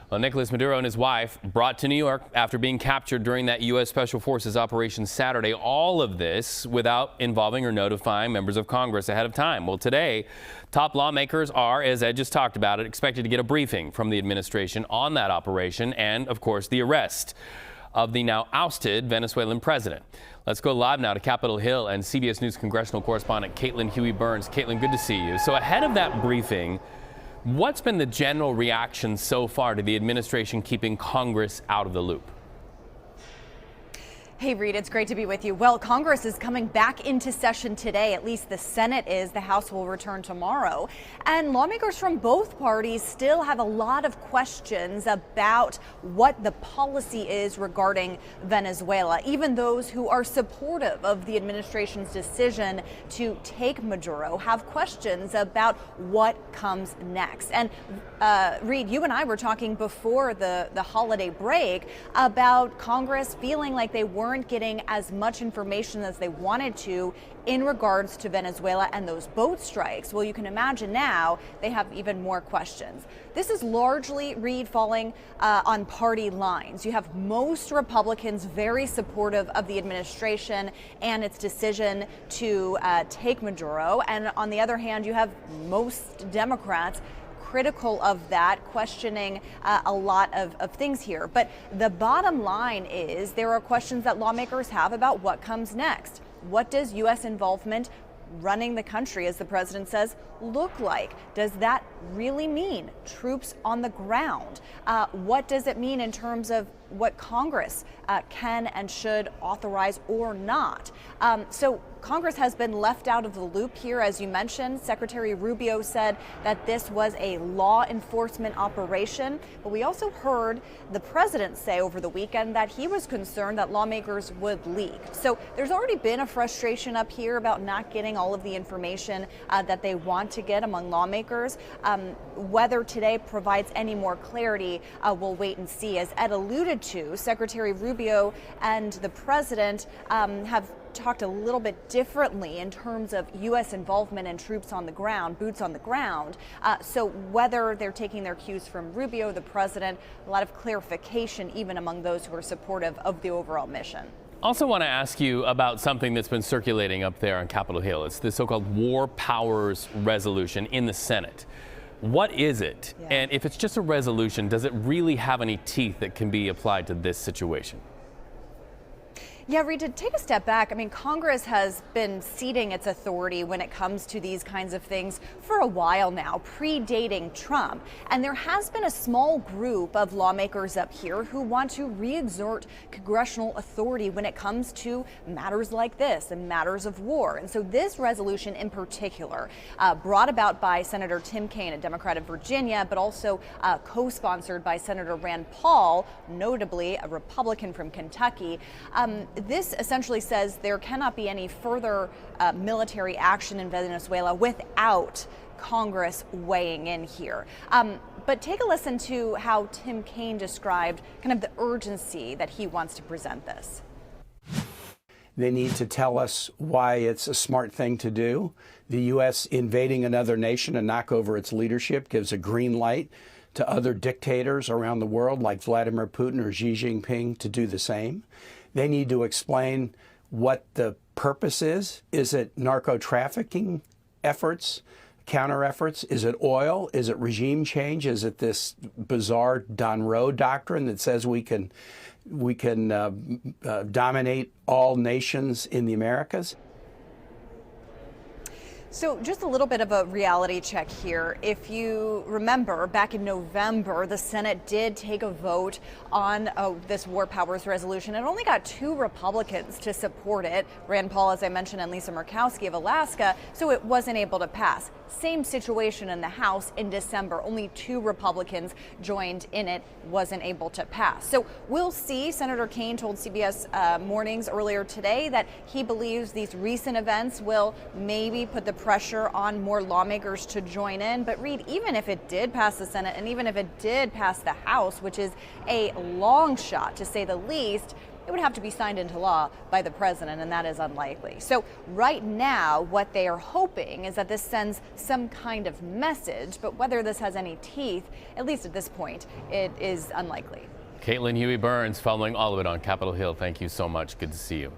Well, Nicolas Maduro and his wife brought to New York after being captured during that U.S. Special Forces operation Saturday. All of this without involving or notifying members of Congress ahead of time. Well, today, top lawmakers are, as Ed just talked about it, expected to get a briefing from the administration on that operation and, of course, the arrest of the now ousted Venezuelan president. Let's go live now to Capitol Hill and CBS News Congressional correspondent Caitlin Huey-Burns. Caitlin, good to see you. So ahead of that briefing, what's been the general reaction so far to the administration keeping Congress out of the loop? Hey, Reed, it's great to be with you. Well, Congress is coming back into session today. At least the Senate is. The House will return tomorrow. And lawmakers from both parties still have a lot of questions about what the policy is regarding Venezuela. Even those who are supportive of the administration's decision to take Maduro have questions about what comes next. And Reed, you and I were talking before the holiday break about Congress feeling like they weren't getting as much information as they wanted to in regards to Venezuela and those boat strikes. Well, you can imagine now they have even more questions. This is largely, Reed, falling on party lines. You have most Republicans very supportive of the administration and its decision to take Maduro. And on the other hand, you have most Democrats critical of that, questioning a lot of things here. But the bottom line is there are questions that lawmakers have about what comes next. What does U.S. involvement running the country, as the president says, look like? Does that really mean troops on the ground? What does it mean in terms of what Congress can and should authorize or not? So Congress has been left out of the loop here. As you mentioned, Secretary Rubio said that this was a law enforcement operation. But we also heard the president say over the weekend that he was concerned that lawmakers would leak. So there's already been a frustration up here about not getting all of the information that they want to get among lawmakers. Whether today provides any more clarity, we'll wait and see. As Ed alluded to, Secretary Rubio and the president have talked a little bit differently in terms of U.S. involvement and troops on the ground, boots on the ground. So whether they're taking their cues from Rubio, the president, a lot of clarification even among those who are supportive of the overall mission. Also want to ask you about something that's been circulating up there on Capitol Hill. It's the so-called War Powers Resolution in the Senate. What is it? Yeah. And if it's just a resolution, does it really have any teeth that can be applied to this situation? Yeah, Reed, to take a step back, I mean, Congress has been ceding its authority when it comes to these kinds of things for a while now, predating Trump. And there has been a small group of lawmakers up here who want to re-exert congressional authority when it comes to matters like this and matters of war. And so this resolution in particular, brought about by Senator Tim Kaine, a Democrat of Virginia, but also co-sponsored by Senator Rand Paul, notably a Republican from Kentucky. This essentially says there cannot be any further military action in Venezuela without Congress weighing in here. But take a listen to how Tim Kaine described kind of the urgency that he wants to present this. They need to tell us why it's a smart thing to do. The U.S. invading another nation and knock over its leadership gives a green light to other dictators around the world like Vladimir Putin or Xi Jinping to do the same. They need to explain what the purpose is. Is it narco-trafficking efforts, counter efforts? Is it oil? Is it regime change? Is it this bizarre Don Roe doctrine that says we can dominate all nations in the Americas? So just a little bit of a reality check here. If you remember, back in November, the Senate did take a vote on this War Powers Resolution. It only got 2 Republicans to support it, Rand Paul, as I mentioned, and Lisa Murkowski of Alaska, so it wasn't able to pass. Same situation in the House in December. Only 2 Republicans joined in it, wasn't able to pass. So we'll see. Senator Kaine told CBS Mornings earlier today that he believes these recent events will maybe put the pressure on more lawmakers to join in. But Reed, even if it did pass the Senate and even if it did pass the House, which is a long shot to say the least, it would have to be signed into law by the president, and that is unlikely. So right now, what they are hoping is that this sends some kind of message, but whether this has any teeth, at least at this point, it is unlikely. Caitlin Huey-Burns following all of it on Capitol Hill. Thank you so much. Good to see you.